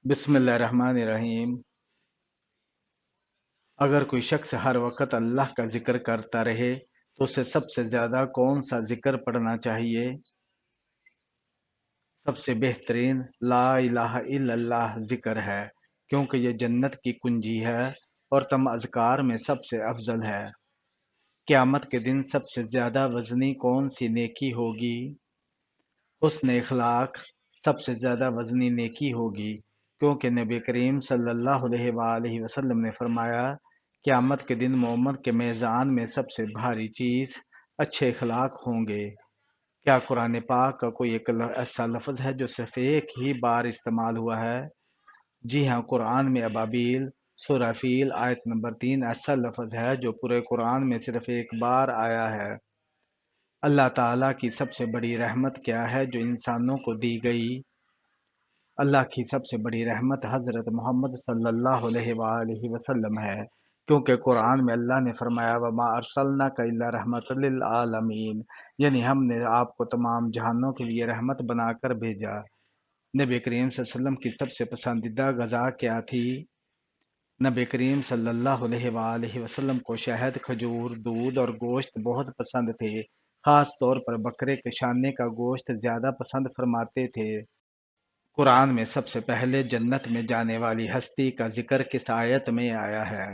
بسم اللہ الرحمن الرحیم۔ اگر کوئی شخص ہر وقت اللہ کا ذکر کرتا رہے تو اسے سب سے زیادہ کون سا ذکر پڑھنا چاہیے؟ سب سے بہترین لا الہ الا اللہ ذکر ہے، کیونکہ یہ جنت کی کنجی ہے اور تمام اذکار میں سب سے افضل ہے۔ قیامت کے دن سب سے زیادہ وزنی کون سی نیکی ہوگی؟ حسن اخلاق سب سے زیادہ وزنی نیکی ہوگی، کیونکہ نبی کریم صلی اللہ علیہ وآلہ وسلم نے فرمایا، قیامت کے دن مومن کے میزان میں سب سے بھاری چیز اچھے اخلاق ہوں گے۔ کیا قرآن پاک کا کوئی ایسا لفظ ہے جو صرف ایک ہی بار استعمال ہوا ہے؟ جی ہاں، قرآن میں ابابیل سورہ فیل آیت نمبر 3 ایسا لفظ ہے جو پورے قرآن میں صرف ایک بار آیا ہے۔ اللہ تعالیٰ کی سب سے بڑی رحمت کیا ہے جو انسانوں کو دی گئی؟ اللہ کی سب سے بڑی رحمت حضرت محمد صلی اللہ علیہ وآلہ وسلم ہے، کیونکہ قرآن میں اللہ نے فرمایا وَمَا أَرْسَلْنَاكَ إِلَّا رَحْمَةً لِّلْعَالَمِينَ، یعنی ہم نے آپ کو تمام جہانوں کے لیے رحمت بنا کر بھیجا۔ نبی کریم صلی اللہ علیہ وسلم کی سب سے پسندیدہ غذا کیا تھی؟ نبی کریم صلی اللہ علیہ وآلہ وسلم کو شہد، کھجور، دودھ اور گوشت بہت پسند تھے، خاص طور پر بکرے کے شانے کا گوشت زیادہ پسند فرماتے تھے۔ قرآن میں سب سے پہلے جنت میں جانے والی ہستی کا ذکر کس آیت میں آیا ہے؟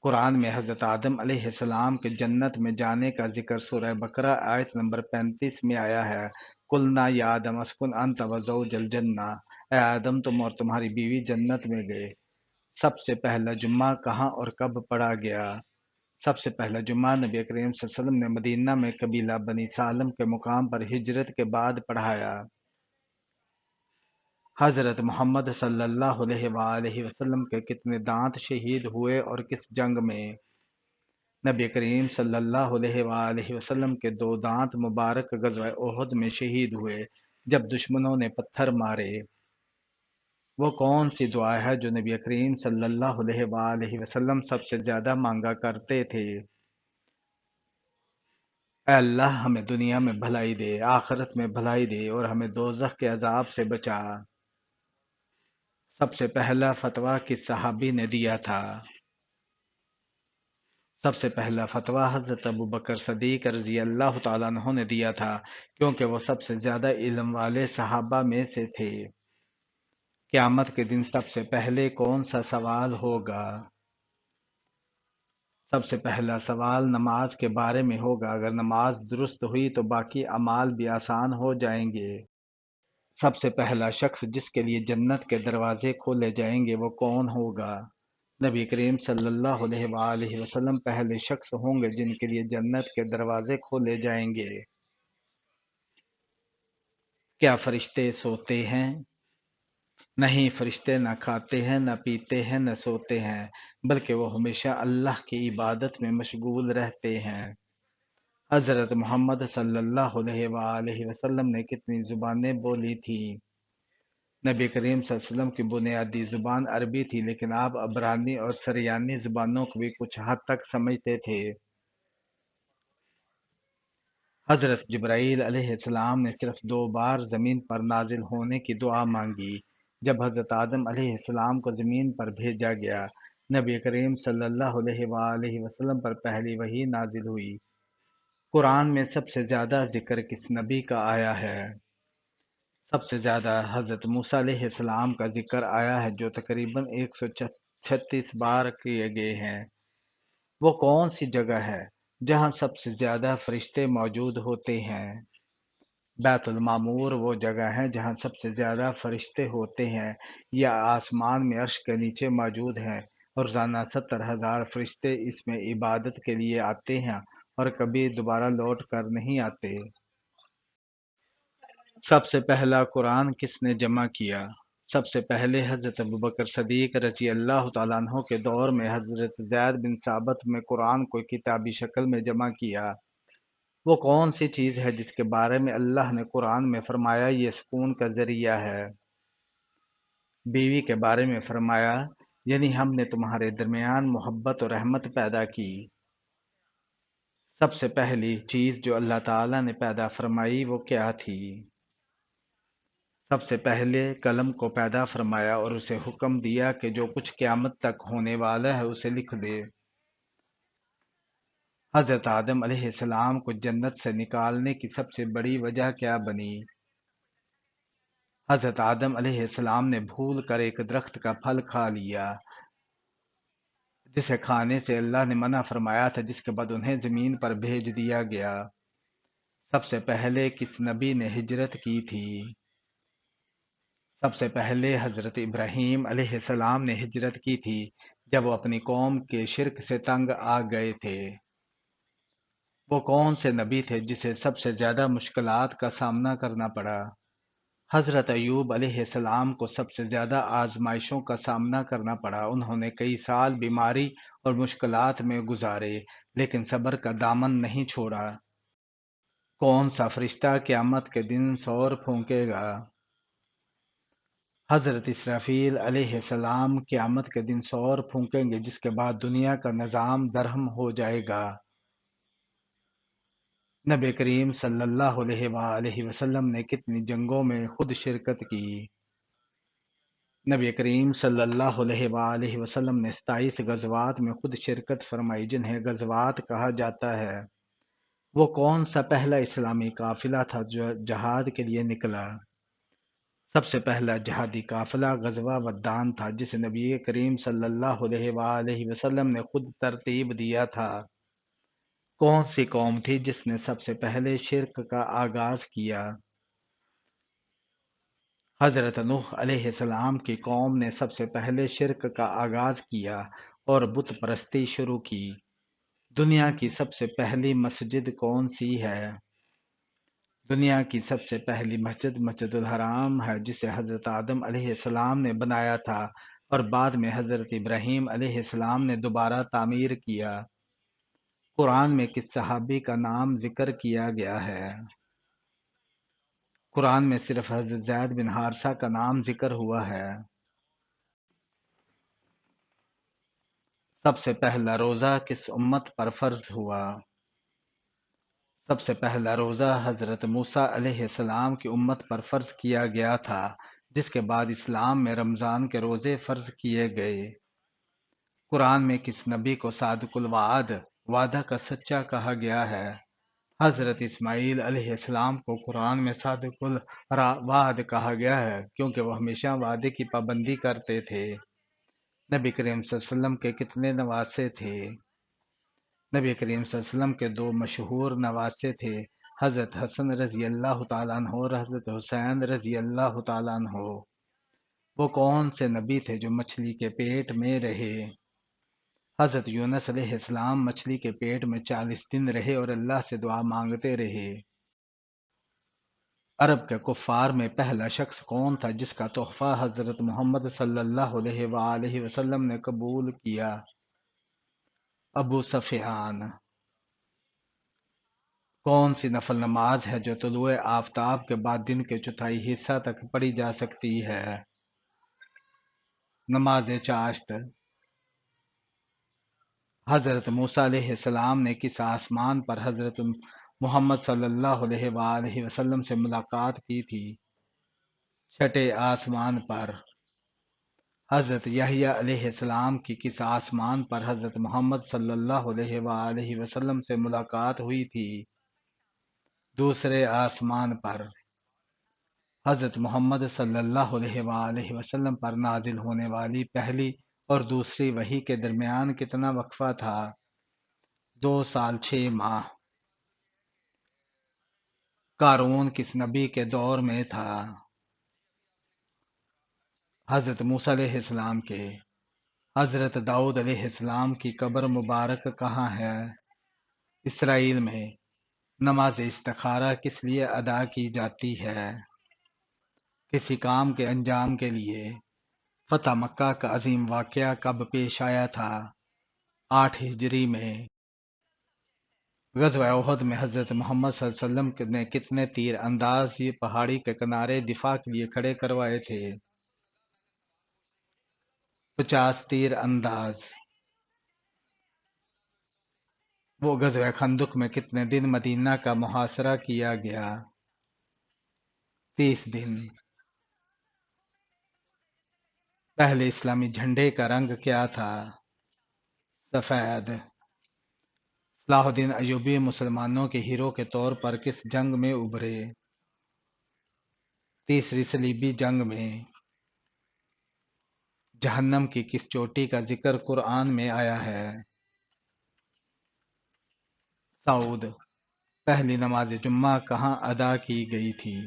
قرآن میں حضرت آدم علیہ السلام کے جنت میں جانے کا ذکر سورہ بقرہ آیت نمبر 35 میں آیا ہے۔ قلنا یا آدم اسکن انت وزوج الجنہ، اے آدم تم اور تمہاری بیوی جنت میں گئے۔ سب سے پہلا جمعہ کہاں اور کب پڑھا گیا؟ سب سے پہلا جمعہ نبی کریم صلی اللہ علیہ وسلم نے مدینہ میں قبیلہ بنی سالم کے مقام پر ہجرت کے بعد پڑھایا۔ حضرت محمد صلی اللہ علیہ وآلہ وسلم کے کتنے دانت شہید ہوئے اور کس جنگ میں؟ نبی کریم صلی اللہ علیہ وآلہ وسلم کے 2 دانت مبارک غزوہ احد میں شہید ہوئے جب دشمنوں نے پتھر مارے۔ وہ کون سی دعا ہے جو نبی کریم صلی اللہ علیہ وآلہ وسلم سب سے زیادہ مانگا کرتے تھے؟ اے اللہ ہمیں دنیا میں بھلائی دے، آخرت میں بھلائی دے اور ہمیں دوزخ کے عذاب سے بچا۔ سب سے پہلا فتویٰ کس صحابی نے دیا تھا؟ سب سے پہلا فتویٰ حضرت ابوبکر صدیق رضی اللہ تعالیٰ عنہ نے دیا تھا، کیونکہ وہ سب سے زیادہ علم والے صحابہ میں سے تھے۔ قیامت کے دن سب سے پہلے کون سا سوال ہوگا؟ سب سے پہلا سوال نماز کے بارے میں ہوگا۔ اگر نماز درست ہوئی تو باقی اعمال بھی آسان ہو جائیں گے۔ سب سے پہلا شخص جس کے لیے جنت کے دروازے کھولے جائیں گے وہ کون ہوگا؟ نبی کریم صلی اللہ علیہ وآلہ وسلم پہلے شخص ہوں گے جن کے لیے جنت کے دروازے کھولے جائیں گے۔ کیا فرشتے سوتے ہیں؟ نہیں، فرشتے نہ کھاتے ہیں، نہ پیتے ہیں، نہ سوتے ہیں، بلکہ وہ ہمیشہ اللہ کی عبادت میں مشغول رہتے ہیں۔ حضرت محمد صلی اللہ علیہ وآلہ وسلم نے کتنی زبانیں بولی تھیں؟ نبی کریم صلی اللہ علیہ وسلم کی بنیادی زبان عربی تھی، لیکن آپ عبرانی اور سریانی زبانوں کو بھی کچھ حد تک سمجھتے تھے۔ حضرت جبرائیل علیہ السلام نے صرف 2 بار زمین پر نازل ہونے کی دعا مانگی، جب حضرت آدم علیہ السلام کو زمین پر بھیجا گیا۔ نبی کریم صلی اللہ علیہ وآلہ وسلم پر پہلی وحی نازل ہوئی۔ قرآن میں سب سے زیادہ ذکر کس نبی کا آیا ہے؟ سب سے زیادہ حضرت موسیٰ علیہ السلام کا ذکر آیا ہے، جو تقریباً 136 بار کیے گئے ہیں۔ وہ کون سی جگہ ہے جہاں سب سے زیادہ فرشتے موجود ہوتے ہیں؟ بیت المعمور وہ جگہ ہے جہاں سب سے زیادہ فرشتے ہوتے ہیں۔ یہ آسمان میں عرش کے نیچے موجود ہیں۔ روزانہ 70,000 فرشتے اس میں عبادت کے لیے آتے ہیں اور کبھی دوبارہ لوٹ کر نہیں آتے۔ سب سے پہلا قرآن کس نے جمع کیا؟ سب سے پہلے حضرت ابوبکر صدیق رضی اللہ تعالیٰ عنہ کے دور میں حضرت زید بن ثابت میں قرآن کو کتابی شکل میں جمع کیا۔ وہ کون سی چیز ہے جس کے بارے میں اللہ نے قرآن میں فرمایا یہ سکون کا ذریعہ ہے؟ بیوی کے بارے میں فرمایا، یعنی ہم نے تمہارے درمیان محبت اور رحمت پیدا کی۔ سب سے پہلی چیز جو اللہ تعالیٰ نے پیدا فرمائی وہ کیا تھی؟ سب سے پہلے قلم کو پیدا فرمایا اور اسے حکم دیا کہ جو کچھ قیامت تک ہونے والا ہے اسے لکھ دے۔ حضرت آدم علیہ السلام کو جنت سے نکالنے کی سب سے بڑی وجہ کیا بنی؟ حضرت آدم علیہ السلام نے بھول کر ایک درخت کا پھل کھا لیا جسے کھانے سے اللہ نے منع فرمایا تھا، جس کے بعد انہیں زمین پر بھیج دیا گیا۔ سب سے پہلے کس نبی نے ہجرت کی تھی؟ سب سے پہلے حضرت ابراہیم علیہ السلام نے ہجرت کی تھی جب وہ اپنی قوم کے شرک سے تنگ آ گئے تھے۔ وہ کون سے نبی تھے جسے سب سے زیادہ مشکلات کا سامنا کرنا پڑا؟ حضرت ایوب علیہ السلام کو سب سے زیادہ آزمائشوں کا سامنا کرنا پڑا۔ انہوں نے کئی سال بیماری اور مشکلات میں گزارے لیکن صبر کا دامن نہیں چھوڑا۔ کون سا فرشتہ قیامت کے دن سور پھونکے گا؟ حضرت اسرافیل علیہ السلام قیامت کے دن سور پھونکیں گے، جس کے بعد دنیا کا نظام درہم ہو جائے گا۔ نبی کریم صلی اللہ علیہ وآلہ وسلم نے کتنی جنگوں میں خود شرکت کی؟ نبی کریم صلی اللہ علیہ وآلہ وسلم نے 27 غزوات میں خود شرکت فرمائی، جنہیں غزوات کہا جاتا ہے۔ وہ کون سا پہلا اسلامی قافلہ تھا جو جہاد کے لیے نکلا؟ سب سے پہلا جہادی قافلہ غزوہ ودان تھا، جسے نبی کریم صلی اللہ علیہ وآلہ وسلم نے خود ترتیب دیا تھا۔ کون سی قوم تھی جس نے سب سے پہلے شرک کا آغاز کیا؟ حضرت نوح علیہ السلام کی قوم نے سب سے پہلے شرک کا آغاز کیا اور بت پرستی شروع کی۔ دنیا کی سب سے پہلی مسجد کون سی ہے؟ دنیا کی سب سے پہلی مسجد مسجد الحرام ہے، جسے حضرت آدم علیہ السلام نے بنایا تھا اور بعد میں حضرت ابراہیم علیہ السلام نے دوبارہ تعمیر کیا۔ قرآن میں کس صحابی کا نام ذکر کیا گیا ہے؟ قرآن میں صرف حضرت زید بن حارثہ کا نام ذکر ہوا ہے۔ سب سے پہلا روزہ کس امت پر فرض ہوا؟ سب سے پہلا روزہ حضرت موسیٰ علیہ السلام کی امت پر فرض کیا گیا تھا، جس کے بعد اسلام میں رمضان کے روزے فرض کیے گئے۔ قرآن میں کس نبی کو صادق الوعد، وعدہ کا سچا کہا گیا ہے؟ حضرت اسماعیل علیہ السلام کو قرآن میں صادق الوعد کہا گیا ہے کیونکہ وہ ہمیشہ وعدے کی پابندی کرتے تھے۔ نبی کریم صلی اللہ علیہ وسلم کے کتنے نواسے تھے؟ نبی کریم صلی اللہ علیہ وسلم کے دو مشہور نواسے تھے، حضرت حسن رضی اللہ تعالیٰ عنہ اور حضرت حسین رضی اللہ تعالیٰ عنہ۔ وہ کون سے نبی تھے جو مچھلی کے پیٹ میں رہے؟ حضرت یونس علیہ السلام مچھلی کے پیٹ میں 40 دن رہے اور اللہ سے دعا مانگتے رہے۔ عرب کے کفار میں پہلا شخص کون تھا جس کا تحفہ حضرت محمد صلی اللہ علیہ وآلہ وسلم نے قبول کیا؟ ابو سفیان۔ کون سی نفل نماز ہے جو طلوع آفتاب کے بعد دن کے چوتھائی حصہ تک پڑھی جا سکتی ہے؟ نماز چاشت۔ حضرت موسیٰ علیہ السلام نے کس آسمان پر حضرت محمد صلی اللہ علیہ وآلہ وسلم سے ملاقات کی تھی؟ چھٹے آسمان پر۔ حضرت یحییٰ علیہ السلام کی کس آسمان پر حضرت محمد صلی اللہ علیہ وآلہ وسلم سے ملاقات ہوئی تھی؟ دوسرے آسمان پر۔ حضرت محمد صلی اللہ علیہ وآلہ وسلم پر نازل ہونے والی پہلی اور دوسری وحی کے درمیان کتنا وقفہ تھا؟ 2 سال 6 ماہ۔ قارون کس نبی کے دور میں تھا؟ حضرت موسیٰ علیہ السلام کے۔ حضرت داؤد علیہ السلام کی قبر مبارک کہاں ہے؟ اسرائیل میں۔ نماز استخارہ کس لیے ادا کی جاتی ہے؟ کسی کام کے انجام کے لیے۔ فتح مکہ کا عظیم واقعہ کب پیش آیا تھا؟ 8 ہجری میں۔ غزوہ احد میں حضرت محمد صلی اللہ علیہ وسلم نے کتنے تیر انداز یہ پہاڑی کے کنارے دفاع کے لیے کھڑے کروائے تھے؟ 50 تیر انداز۔ وہ غزوہ خندق میں کتنے دن مدینہ کا محاصرہ کیا گیا؟ 30 دن۔ پہلے اسلامی جھنڈے کا رنگ کیا تھا؟ سفید۔ صلاح الدین ایوبی مسلمانوں کے ہیرو کے طور پر کس جنگ میں ابھرے؟ تیسری صلیبی جنگ میں۔ جہنم کی کس چوٹی کا ذکر قرآن میں آیا ہے؟ سعود۔ پہلی نماز جمعہ کہاں ادا کی گئی تھی؟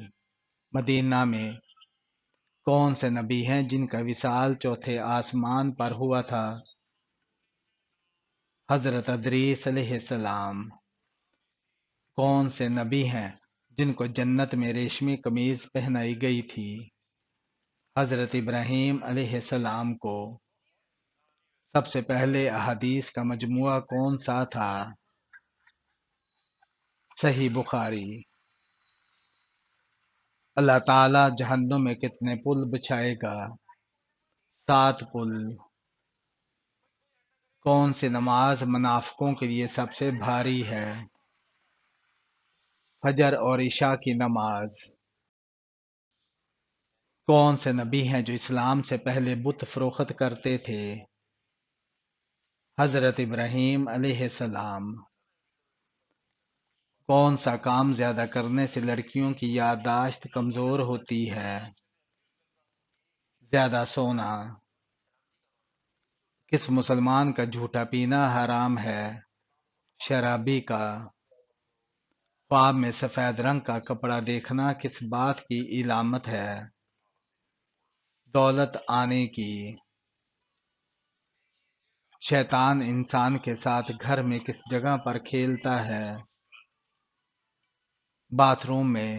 مدینہ میں۔ کون سے نبی ہیں جن کا وصال چوتھے آسمان پر ہوا تھا؟ حضرت ادریس علیہ السلام۔ کون سے نبی ہیں جن کو جنت میں ریشمی قمیض پہنائی گئی تھی؟ حضرت ابراہیم علیہ السلام کو۔ سب سے پہلے احادیث کا مجموعہ کون سا تھا؟ صحیح بخاری۔ اللہ تعالی جہنم میں کتنے پل بچھائے گا؟ 7 پل۔ کون سی نماز منافقوں کے لیے سب سے بھاری ہے؟ فجر اور عشاء کی نماز۔ کون سے نبی ہیں جو اسلام سے پہلے بت فروخت کرتے تھے؟ حضرت ابراہیم علیہ السلام۔ کون سا کام زیادہ کرنے سے لڑکیوں کی یادداشت کمزور ہوتی ہے؟ زیادہ سونا۔ کس مسلمان کا جھوٹا پینا حرام ہے؟ شرابی کا۔ خواب میں سفید رنگ کا کپڑا دیکھنا کس بات کی علامت ہے؟ دولت آنے کی۔ شیطان انسان کے ساتھ گھر میں کس جگہ پر کھیلتا ہے؟ باتھ روم میں۔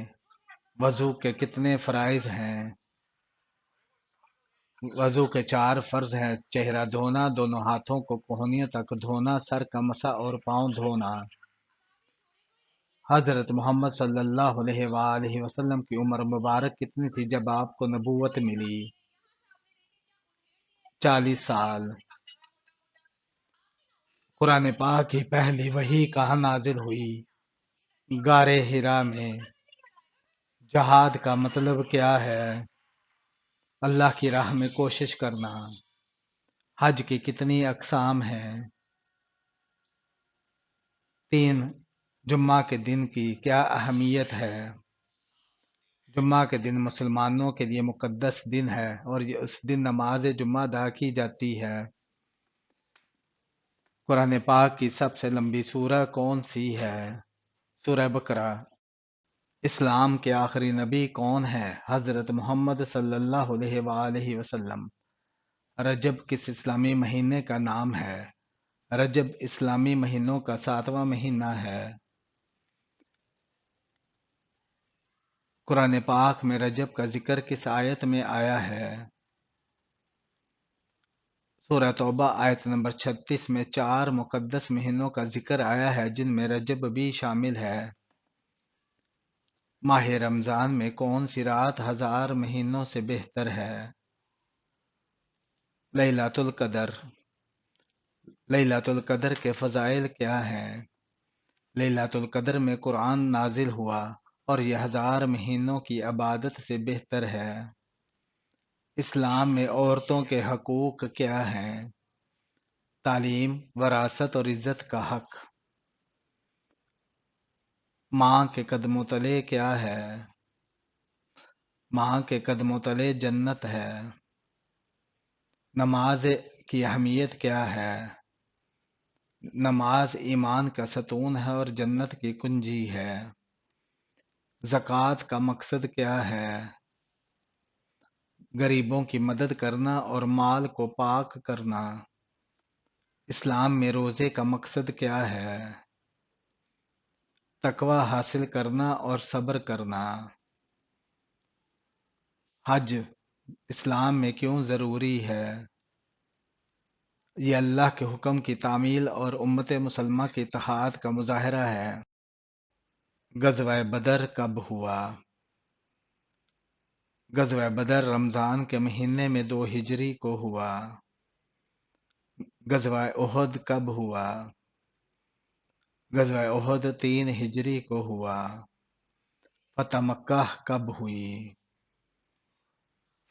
وضو کے کتنے فرائض ہیں؟ وضو کے 4 فرض ہیں: چہرہ دھونا، دونوں ہاتھوں کو کوہنیوں تک دھونا، سر کا مسح اور پاؤں دھونا۔ حضرت محمد صلی اللہ علیہ وآلہ وسلم کی عمر مبارک کتنی تھی جب آپ کو نبوت ملی؟ 40 سال۔ قرآن پاک کی پہلی وحی کہاں نازل ہوئی؟ غار حرا میں۔ جہاد کا مطلب کیا ہے؟ اللہ کی راہ میں کوشش کرنا۔ حج کی کتنی اقسام ہیں؟ 3۔ جمعہ کے دن کی کیا اہمیت ہے؟ جمعہ کے دن مسلمانوں کے لیے مقدس دن ہے اور اس دن نماز جمعہ ادا کی جاتی ہے۔ قرآن پاک کی سب سے لمبی سورہ کون سی ہے؟ سورہ بقرہ۔ اسلام کے آخری نبی کون ہے؟ حضرت محمد صلی اللہ علیہ وآلہ وسلم۔ رجب کس اسلامی مہینے کا نام ہے؟ رجب اسلامی مہینوں کا 7واں مہینہ ہے۔ قرآن پاک میں رجب کا ذکر کس آیت میں آیا ہے؟ سورہ توبہ آیت نمبر 36 میں 4 مقدس مہینوں کا ذکر آیا ہے جن میں رجب بھی شامل ہے۔ ماہ رمضان میں کون سی رات 1000 مہینوں سے بہتر ہے؟ لیلۃ القدر۔ لیلۃ القدر کے فضائل کیا ہیں؟ لیلۃ القدر میں قرآن نازل ہوا اور یہ 1000 مہینوں کی عبادت سے بہتر ہے۔ اسلام میں عورتوں کے حقوق کیا ہیں؟ تعلیم، وراثت اور عزت کا حق۔ ماں کے قدموں تلے کیا ہے؟ ماں کے قدموں تلے جنت ہے۔ نماز کی اہمیت کیا ہے؟ نماز ایمان کا ستون ہے اور جنت کی کنجی ہے۔ زکوٰۃ کا مقصد کیا ہے؟ غریبوں کی مدد کرنا اور مال کو پاک کرنا۔ اسلام میں روزے کا مقصد کیا ہے؟ تقوی حاصل کرنا اور صبر کرنا۔ حج اسلام میں کیوں ضروری ہے؟ یہ اللہ کے حکم کی تعمیل اور امت مسلمہ کے اتحاد کا مظاہرہ ہے۔ غزوہ بدر کب ہوا؟ غزوہ بدر رمضان کے مہینے میں 2 ہجری کو ہوا۔ غزوہ احد کب ہوا؟ غزوہ احد 3 ہجری کو ہوا۔ فتح مکہ کب ہوئی؟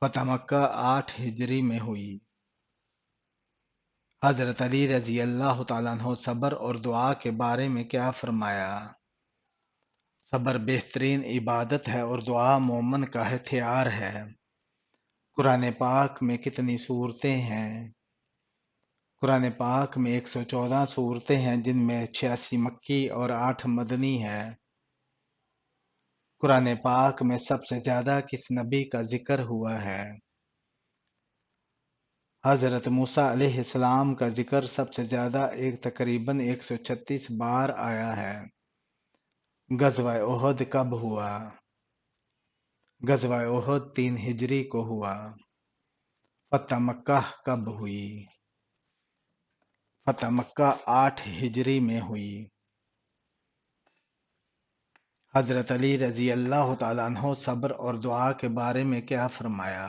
فتح مکہ 8 ہجری میں ہوئی۔ حضرت علی رضی اللہ تعالیٰ عنہ صبر اور دعا کے بارے میں کیا فرمایا؟ صبر بہترین عبادت ہے اور دعا مومن کا ہتھیار ہے۔ قرآن پاک میں کتنی صورتیں ہیں؟ قرآن پاک میں 114 صورتیں ہیں، جن میں 86 مکی اور 8 مدنی ہے۔ قرآن پاک میں سب سے زیادہ کس نبی کا ذکر ہوا ہے؟ حضرت موسیٰ علیہ السلام کا ذکر سب سے زیادہ تقریباً 136 بار آیا ہے۔ غزوہ احد کب ہوا؟ غزوہ احد 3 ہجری کو ہوا۔ فتح مکہ کب ہوئی؟ فتح مکہ 8 ہجری میں ہوئی۔ حضرت علی رضی اللہ تعالیٰ عنہ صبر اور دعا کے بارے میں کیا فرمایا؟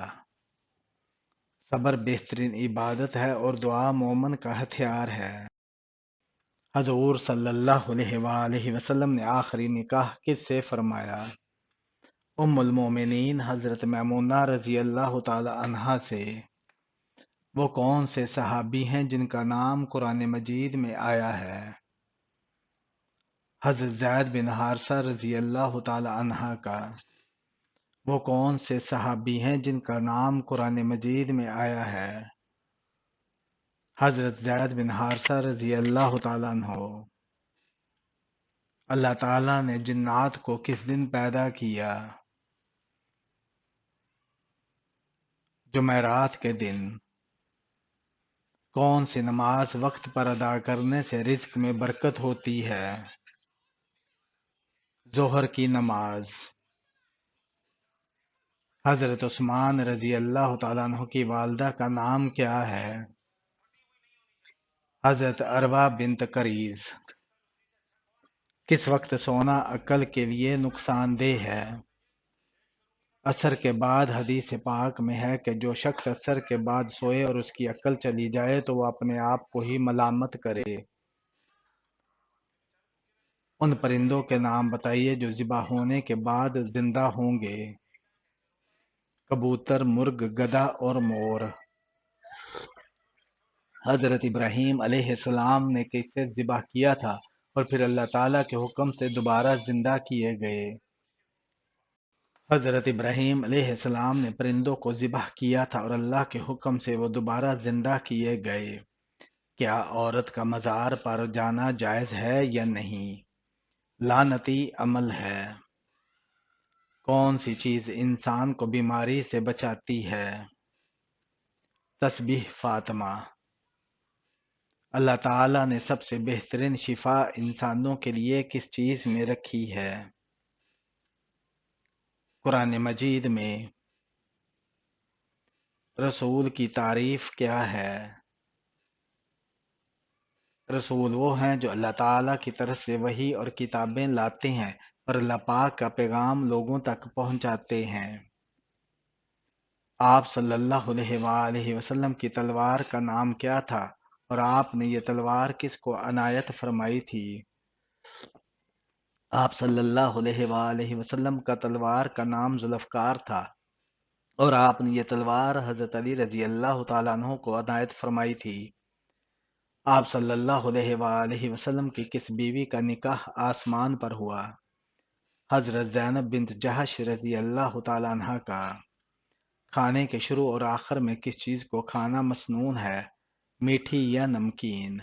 صبر بہترین عبادت ہے اور دعا مومن کا ہتھیار ہے۔ حضور صلی اللہ علیہ وآلہ وسلم نے آخری نکاح کس سے فرمایا؟ ام المومنین حضرت میمونہ رضی اللہ تعالی عنہا سے۔ وہ کون سے صحابی ہیں جن کا نام قرآن مجید میں آیا ہے؟ حضرت زید بن حارثہ رضی اللہ تعالی عنہ کا۔ وہ کون سے صحابی ہیں جن کا نام قرآن مجید میں آیا ہے؟ حضرت زید بن حارثہ رضی اللہ تعالی عنہ۔ اللہ تعالیٰ نے جنات کو کس دن پیدا کیا؟ جمعرات کے دن۔ کون سی نماز وقت پر ادا کرنے سے رزق میں برکت ہوتی ہے؟ ظہر کی نماز۔ حضرت عثمان رضی اللہ تعالیٰ عنہ کی والدہ کا نام کیا ہے؟ حضرت عروہ بنت قریظ۔ کس وقت سونا عقل کے لیے نقصان دہ ہے؟ عصر کے بعد۔ حدیث پاک میں ہے کہ جو شخص عصر کے بعد سوئے اور اس کی عقل چلی جائے تو وہ اپنے آپ کو ہی ملامت کرے۔ ان پرندوں کے نام بتائیے جو ذبح ہونے کے بعد زندہ ہوں گے۔ کبوتر، مرغ، گدھا اور مور۔ حضرت ابراہیم علیہ السلام نے کسے ذبح کیا تھا اور پھر اللہ تعالیٰ کے حکم سے دوبارہ زندہ کیے گئے؟ حضرت ابراہیم علیہ السلام نے پرندوں کو ذبح کیا تھا اور اللہ کے حکم سے وہ دوبارہ زندہ کیے گئے۔ کیا عورت کا مزار پر جانا جائز ہے یا نہیں؟ لعنتی عمل ہے۔ کون سی چیز انسان کو بیماری سے بچاتی ہے؟ تسبیح فاطمہ۔ اللہ تعالیٰ نے سب سے بہترین شفا انسانوں کے لیے کس چیز میں رکھی ہے؟ قرآن مجید میں۔ رسول کی تعریف کیا ہے؟ رسول وہ ہیں جو اللہ تعالیٰ کی طرف سے وحی اور کتابیں لاتے ہیں اور اللہ پاک کا پیغام لوگوں تک پہنچاتے ہیں۔ آپ صلی اللہ علیہ وآلہ وسلم کی تلوار کا نام کیا تھا اور آپ نے یہ تلوار کس کو عنایت فرمائی تھی؟ آپ صلی اللہ علیہ وآلہ وسلم کا تلوار کا نام ذوالفقار تھا اور آپ نے یہ تلوار حضرت علی رضی اللہ تعالیٰ عنہ کو عنایت فرمائی تھی۔ آپ صلی اللہ علیہ وآلہ وسلم کی کس بیوی کا نکاح آسمان پر ہوا؟ حضرت زینب بنت جہش رضی اللہ تعالیٰ عنہ کا۔ کھانے کے شروع اور آخر میں کس چیز کو کھانا مسنون ہے، میٹھی یا نمکین؟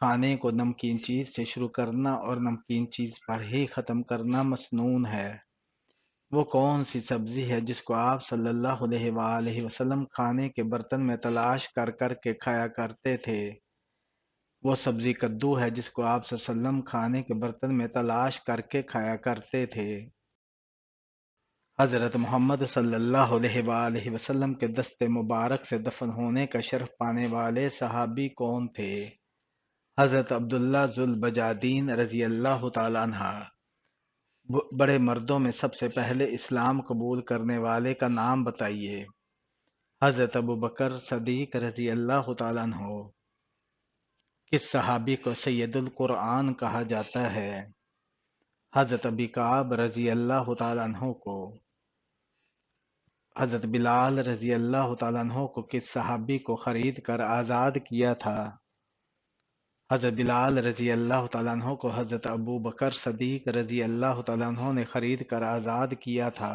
کھانے کو نمکین چیز سے شروع کرنا اور نمکین چیز پر ہی ختم کرنا مسنون ہے۔ وہ کون سی سبزی ہے جس کو آپ صلی اللہ علیہ وآلہ وسلم کھانے کے برتن میں تلاش کر کر کے کھایا کرتے تھے؟ وہ سبزی کدو ہے جس کو آپ صلی اللہ علیہ وسلم کھانے کے برتن میں تلاش کر کے کھایا کرتے تھے۔ حضرت محمد صلی اللہ علیہ وآلہ وسلم کے دست مبارک سے دفن ہونے کا شرف پانے والے صحابی کون تھے؟ حضرت عبداللہ ذو البجادین رضی اللہ تعالی عنہ۔ بڑے مردوں میں سب سے پہلے اسلام قبول کرنے والے کا نام بتائیے۔ حضرت ابوبکر صدیق رضی اللہ تعالی عنہ۔ کس صحابی کو سید القرآن کہا جاتا ہے؟ حضرت ابی کعب رضی اللہ تعالی عنہ کو۔ حضرت بلال رضی اللہ تعالیٰ عنہ کو کس صحابی کو خرید کر آزاد کیا تھا؟ حضرت بلال رضی اللہ تعالیٰ عنہ کو حضرت ابو بکر صدیق رضی اللہ تعالیٰ عنہ نے خرید کر آزاد کیا تھا۔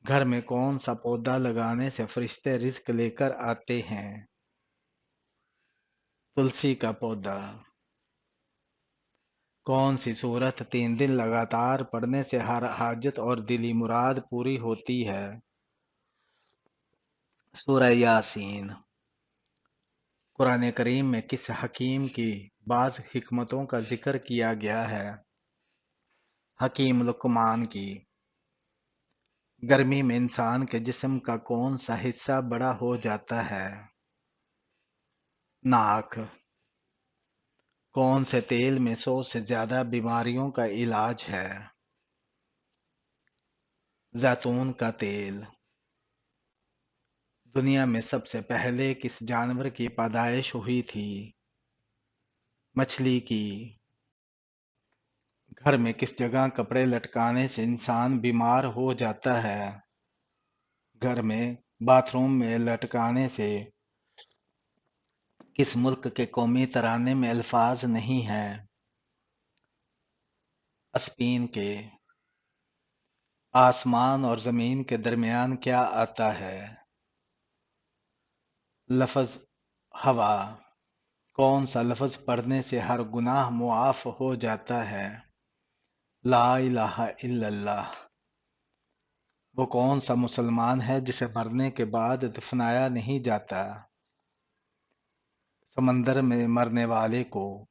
گھر میں کون سا پودا لگانے سے فرشتے رزق لے کر آتے ہیں؟ تلسی کا پودا۔ کون سی سورت 3 دن لگاتار پڑھنے سے ہر حاجت اور دلی مراد پوری ہوتی ہے؟ سورہ یاسین۔ قرآن کریم میں کس حکیم کی بعض حکمتوں کا ذکر کیا گیا ہے؟ حکیم لقمان کی۔ گرمی میں انسان کے جسم کا کون سا حصہ بڑا ہو جاتا ہے؟ ناک۔ کون سے تیل میں 100 سے زیادہ بیماریوں کا علاج ہے؟ زیتون کا تیل۔ دنیا میں سب سے پہلے کس جانور کی پیدائش ہوئی تھی؟ مچھلی کی۔ گھر میں کس جگہ کپڑے لٹکانے سے انسان بیمار ہو جاتا ہے؟ گھر میں باتھ روم میں لٹکانے سے۔ کس ملک کے قومی ترانے میں الفاظ نہیں ہیں؟ اسپین کے۔ آسمان اور زمین کے درمیان کیا آتا ہے؟ لفظ ہوا۔ کون سا لفظ پڑھنے سے ہر گناہ معاف ہو جاتا ہے؟ لا الہ الا اللہ۔ وہ کون سا مسلمان ہے جسے مرنے کے بعد دفنایا نہیں جاتا؟ سمندر میں مرنے والے کو